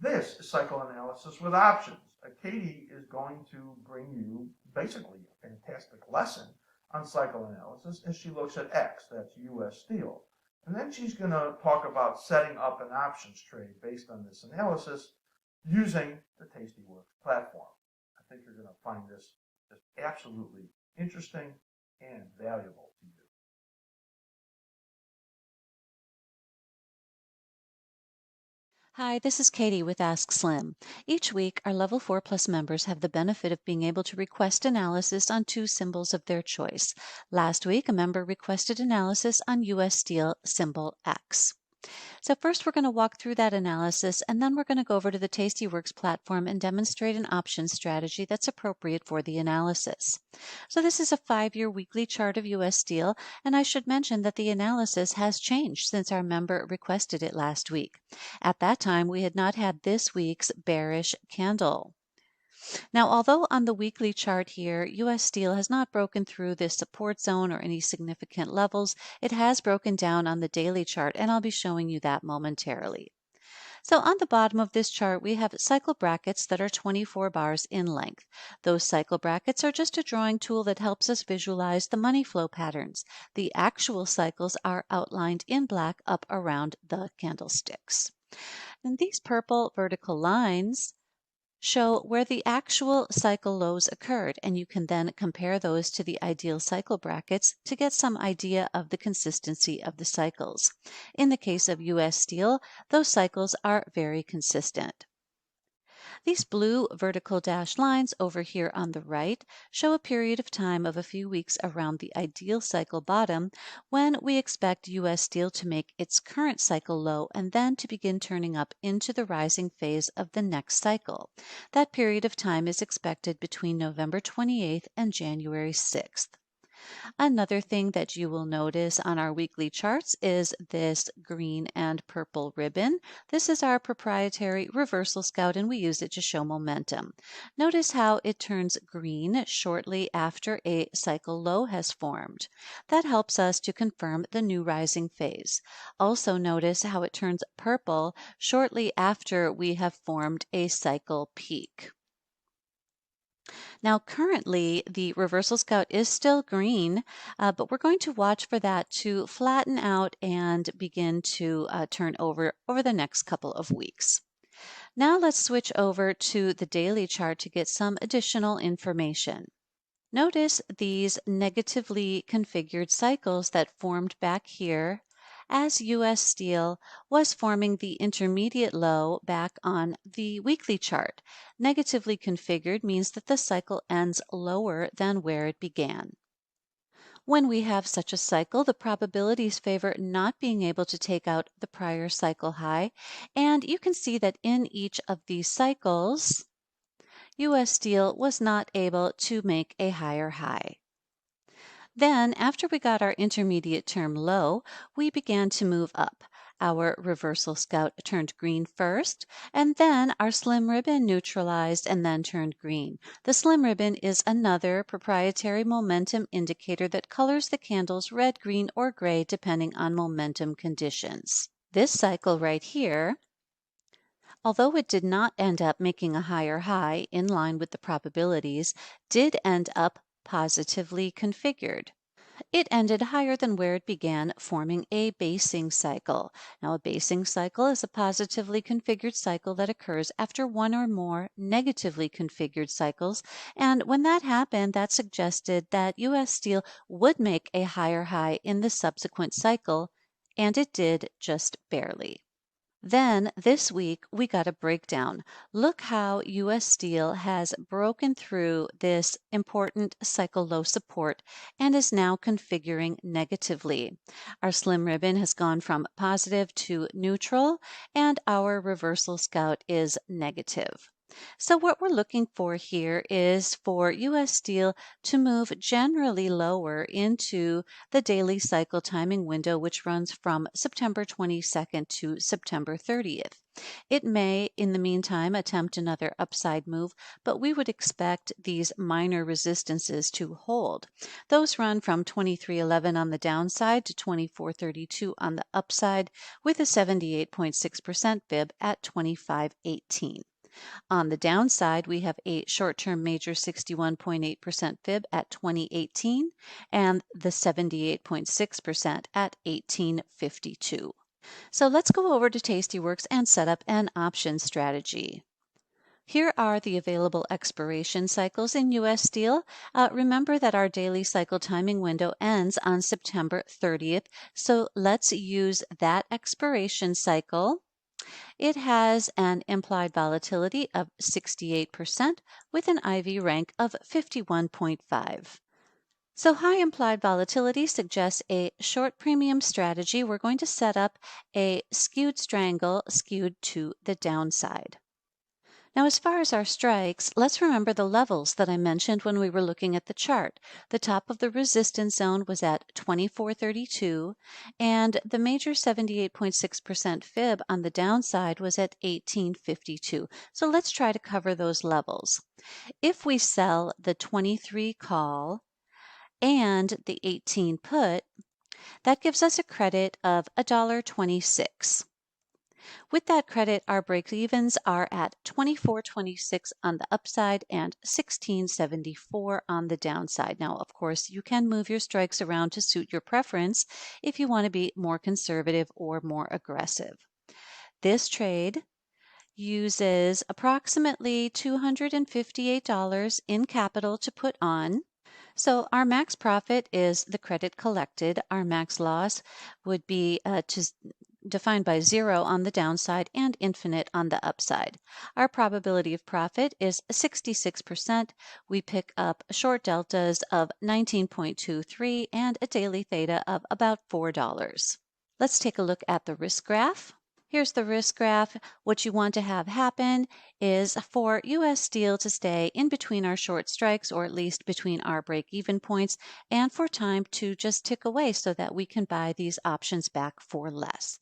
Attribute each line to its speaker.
Speaker 1: This is cycle analysis with options. Katie is going to bring you basically a fantastic lesson on cycle analysis as she looks at X, that's US Steel. And then she's going to talk about setting up an options trade based on this analysis using the Tastyworks platform. I think you're going to find this just absolutely interesting and valuable to you.
Speaker 2: Hi, this is Katie with askSlim. Each week, our Level 4 Plus members have the benefit of being able to request analysis on two symbols of their choice. Last week, a member requested analysis on US Steel symbol X. So first we're going to walk through that analysis, and then we're going to go over to the Tastyworks platform and demonstrate an option strategy that's appropriate for the analysis. So this is a 5-year weekly chart of US Steel, and I should mention that the analysis has changed since our member requested it last week. At that time, we had not had this week's bearish candle. Now, although on the weekly chart here, US Steel has not broken through this support zone or any significant levels, it has broken down on the daily chart, and I'll be showing you that momentarily. So on the bottom of this chart, we have cycle brackets that are 24 bars in length. Those cycle brackets are just a drawing tool that helps us visualize the money flow patterns. The actual cycles are outlined in black up around the candlesticks. And these purple vertical lines show where the actual cycle lows occurred, and you can then compare those to the ideal cycle brackets to get some idea of the consistency of the cycles. In the case of US Steel, those cycles are very consistent. These blue vertical dashed lines over here on the right show a period of time of a few weeks around the ideal cycle bottom when we expect US Steel to make its current cycle low and then to begin turning up into the rising phase of the next cycle. That period of time is expected between November 28th and January 6th. Another thing that you will notice on our weekly charts is this green and purple ribbon. This is our proprietary reversal scout, and we use it to show momentum. Notice how it turns green shortly after a cycle low has formed. That helps us to confirm the new rising phase. Also notice how it turns purple shortly after we have formed a cycle peak. Now, currently, the reversal scout is still green, but we're going to watch for that to flatten out and begin to turn over the next couple of weeks. Now let's switch over to the daily chart to get some additional information. Notice these negatively configured cycles that formed back here as US Steel was forming the intermediate low back on the weekly chart. Negatively configured means that the cycle ends lower than where it began. When we have such a cycle, the probabilities favor not being able to take out the prior cycle high, and you can see that in each of these cycles, US Steel was not able to make a higher high. Then, after we got our intermediate term low, we began to move up. Our reversal scout turned green first, and then our slim ribbon neutralized and then turned green. The slim ribbon is another proprietary momentum indicator that colors the candles red, green, or gray depending on momentum conditions. This cycle right here, although it did not end up making a higher high in line with the probabilities, did end up positively configured. It ended higher than where it began, forming a basing cycle. Now, a basing cycle is a positively configured cycle that occurs after one or more negatively configured cycles. And when that happened, that suggested that US Steel would make a higher high in the subsequent cycle, and it did just barely. Then this week we got a breakdown. Look how US Steel has broken through this important cycle low support and is now configuring negatively. Our slim ribbon has gone from positive to neutral, and our reversal scout is negative. So what we're looking for here is for U.S. Steel to move generally lower into the daily cycle timing window, which runs from September 22nd to September 30th. It may, in the meantime, attempt another upside move, but we would expect these minor resistances to hold. Those run from 23.11 on the downside to 24.32 on the upside, with a 78.6% fib at 25.18. On the downside, we have a short-term major 61.8% fib at 2018 and the 78.6% at 1852. So let's go over to Tastyworks and set up an option strategy. Here are the available expiration cycles in U.S. Steel. Remember that our daily cycle timing window ends on September 30th, so let's use that expiration cycle. It has an implied volatility of 68% with an IV rank of 51.5. So high implied volatility suggests a short premium strategy. We're going to set up a skewed strangle skewed to the downside. Now, as far as our strikes, let's remember the levels that I mentioned when we were looking at the chart. The top of the resistance zone was at 24.32, and the major 78.6% fib on the downside was at 18.52. So let's try to cover those levels. If we sell the 23 call and the 18 put, that gives us a credit of $1.26. With that credit, our break-evens are at 24.26 on the upside and 16.74 on the downside. Now, of course, you can move your strikes around to suit your preference if you want to be more conservative or more aggressive. This trade uses approximately $258 in capital to put on. So our max profit is the credit collected. Our max loss would be defined by 0 on the downside and infinite on the upside. Our probability of profit is 66%. We pick up short deltas of 19.23 and a daily theta of about $4. Let's take a look at the risk graph. Here's the risk graph. What you want to have happen is for U.S. Steel to stay in between our short strikes, or at least between our break-even points, and for time to just tick away so that we can buy these options back for less.